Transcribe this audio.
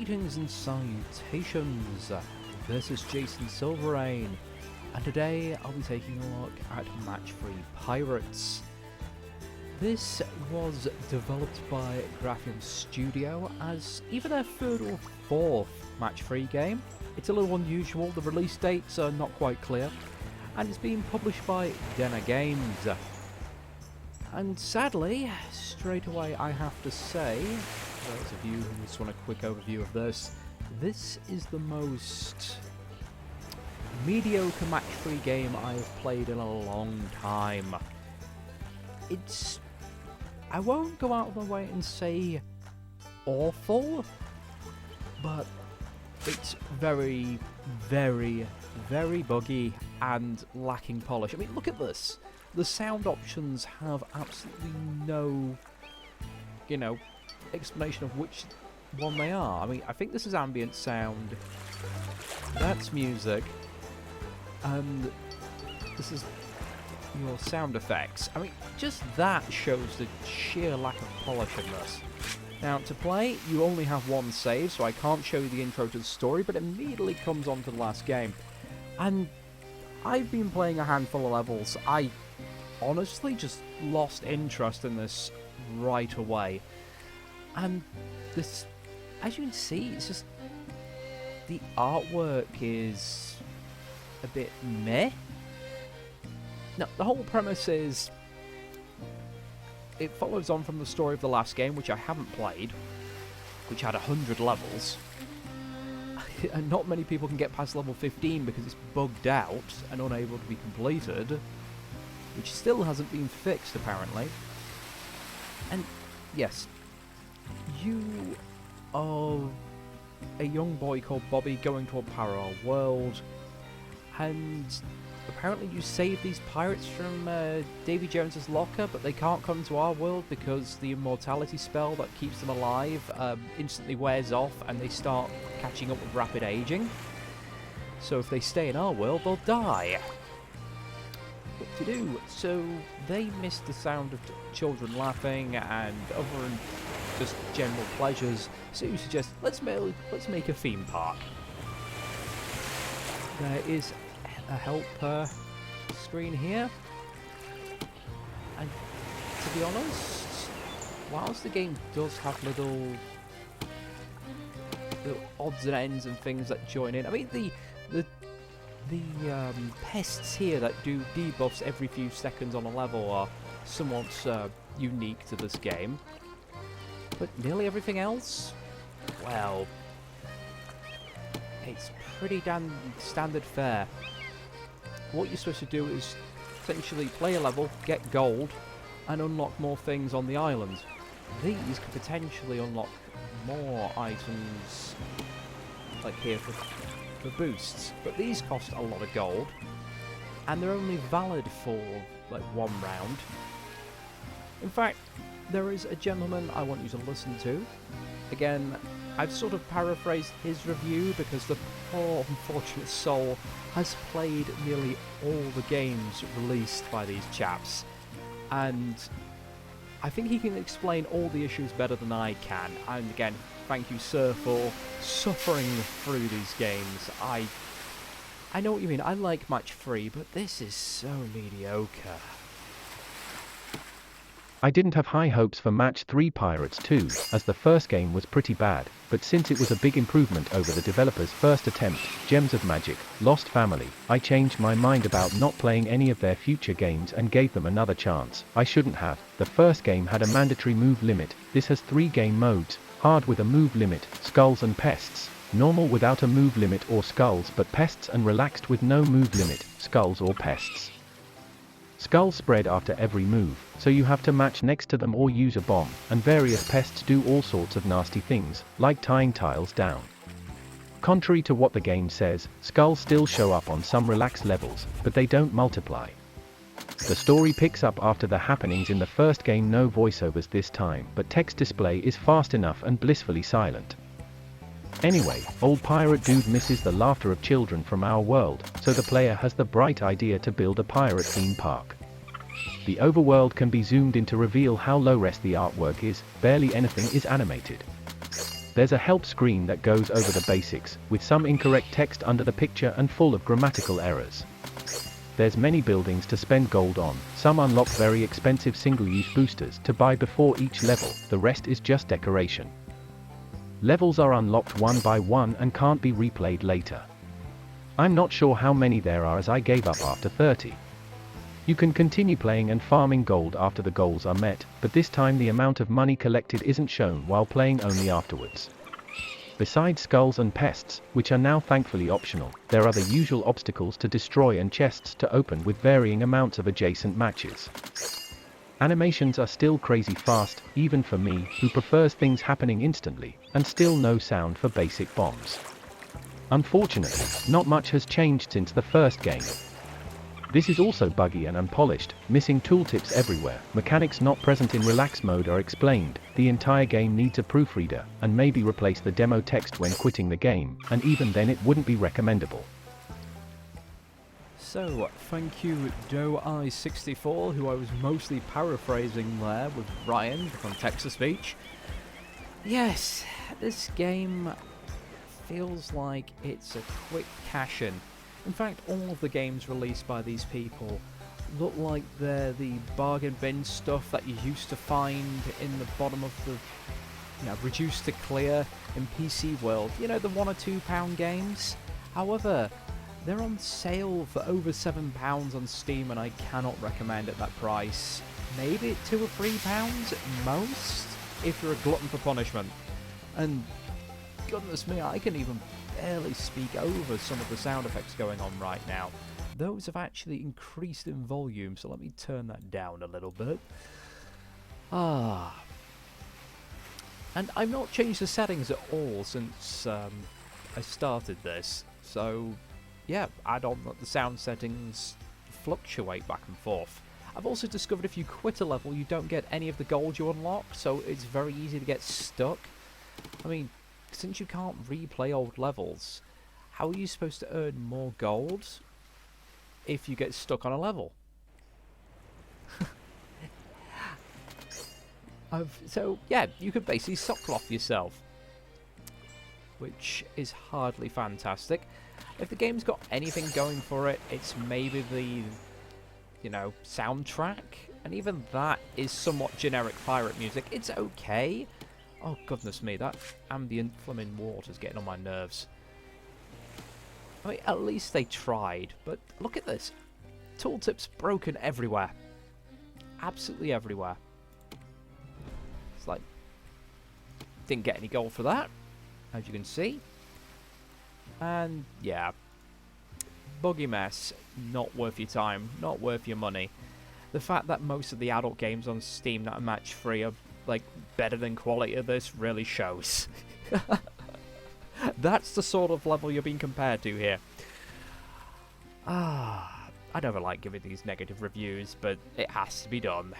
Greetings and salutations, this is Jason Silverain, and today I'll be taking a look at Match-Free Pirates. This was developed by Graphium Studio as either their third or fourth Match-Free game. It's a little unusual, the release dates are not quite clear, and it's being published by Denda Games. And sadly, straight away I have to say, for those of you who just want a quick overview of this is the most mediocre match-free game I have played in a long time. I won't go out of my way and say awful, but it's very, very, very buggy and lacking polish. I mean, look at this. The sound options have absolutely no, explanation of which one they are. I mean, I think this is ambient sound, that's music, and this is your sound effects. I mean, just that shows the sheer lack of polish in this. Now, to play, you only have one save, so I can't show you the intro to the story, but it immediately comes on to the last game. And I've been playing a handful of levels. I honestly just lost interest in this right away. And this, as you can see, it's just, the artwork is a bit meh. Now, the whole premise is, it follows on from the story of the last game, which I haven't played, which had 100 levels. And not many people can get past level 15 because it's bugged out and unable to be completed, which still hasn't been fixed apparently. And yes, you are a young boy called Bobby going to a parallel world, and apparently you save these pirates from Davy Jones's locker, but they can't come to our world because the immortality spell that keeps them alive instantly wears off and they start catching up with rapid aging. So if they stay in our world, they'll die. What to do? So they miss the sound of children laughing and other just general pleasures. So you suggest, let's make a theme park. There is a help screen here, and to be honest, whilst the game does have little odds and ends and things that join in, I mean the pests here that do debuffs every few seconds on a level are somewhat unique to this game, but nearly everything else, well, it's pretty damn standard fare. What you're supposed to do is essentially play a level, get gold, and unlock more things on the island. These could potentially unlock more items, like here for boosts, but these cost a lot of gold, and they're only valid for like one round. In fact, there is a gentleman I want you to listen to. Again, I've sort of paraphrased his review because the poor unfortunate soul has played nearly all the games released by these chaps, and I think he can explain all the issues better than I can. And again, thank you, sir, for suffering through these games. I know what you mean, I like match-free, but this is so mediocre. I didn't have high hopes for Match-3 Pirates 2, as the first game was pretty bad, but since it was a big improvement over the developer's first attempt, Gems of Magic, Lost Family, I changed my mind about not playing any of their future games and gave them another chance. I shouldn't have. The first game had a mandatory move limit. This has 3 game modes: hard with a move limit, skulls and pests; normal without a move limit or skulls but pests; and relaxed with no move limit, skulls or pests. Skulls spread after every move, so you have to match next to them or use a bomb, and various pests do all sorts of nasty things, like tying tiles down. Contrary to what the game says, skulls still show up on some relaxed levels, but they don't multiply. The story picks up after the happenings in the first game. No voiceovers this time, but text display is fast enough and blissfully silent. Anyway, old pirate dude misses the laughter of children from our world, so the player has the bright idea to build a pirate theme park. The overworld can be zoomed in to reveal how low-res the artwork is, barely anything is animated. There's a help screen that goes over the basics, with some incorrect text under the picture and full of grammatical errors. There's many buildings to spend gold on, some unlock very expensive single-use boosters to buy before each level, the rest is just decoration. Levels are unlocked one by one and can't be replayed later. I'm not sure how many there are as I gave up after 30. You can continue playing and farming gold after the goals are met, but this time the amount of money collected isn't shown while playing, only afterwards. Besides skulls and pests, which are now thankfully optional, there are the usual obstacles to destroy and chests to open with varying amounts of adjacent matches. Animations are still crazy fast, even for me, who prefers things happening instantly, and still no sound for basic bombs. Unfortunately, not much has changed since the first game. This is also buggy and unpolished, missing tooltips everywhere, mechanics not present in relax mode are explained, the entire game needs a proofreader, and maybe replace the demo text when quitting the game, and even then it wouldn't be recommendable. So, thank you Doe-I-64, who I was mostly paraphrasing there with Ryan from text-to-speech. Yes, this game feels like it's a quick cash-in. In fact, all of the games released by these people look like they're the bargain bin stuff that you used to find in the bottom of the, reduced to clear in PC World. You know, the £1 or £2 games? However, they're on sale for over £7 on Steam, and I cannot recommend at that price. Maybe at £2 or £3 at most, if you're a glutton for punishment. And goodness me, I can even barely speak over some of the sound effects going on right now. Those have actually increased in volume, so let me turn that down a little bit. And I've not changed the settings at all since I started this, so yeah, add on that the sound settings fluctuate back and forth. I've also discovered if you quit a level, you don't get any of the gold you unlock, so it's very easy to get stuck. I mean, since you can't replay old levels, how are you supposed to earn more gold if you get stuck on a level? So, yeah, you could basically sockcloth yourself, which is hardly fantastic. If the game's got anything going for it, it's maybe the, soundtrack, and even that is somewhat generic pirate music. It's okay. Oh goodness me, that ambient flaming water's getting on my nerves. I mean, at least they tried, but look at this. Tooltips broken everywhere. Absolutely everywhere. It's like, didn't get any gold for that, as you can see. And yeah, buggy mess, not worth your time, not worth your money. The fact that most of the adult games on Steam that are match free are like better than quality of this really shows. That's the sort of level you're being compared to here. I never like giving these negative reviews, but it has to be done.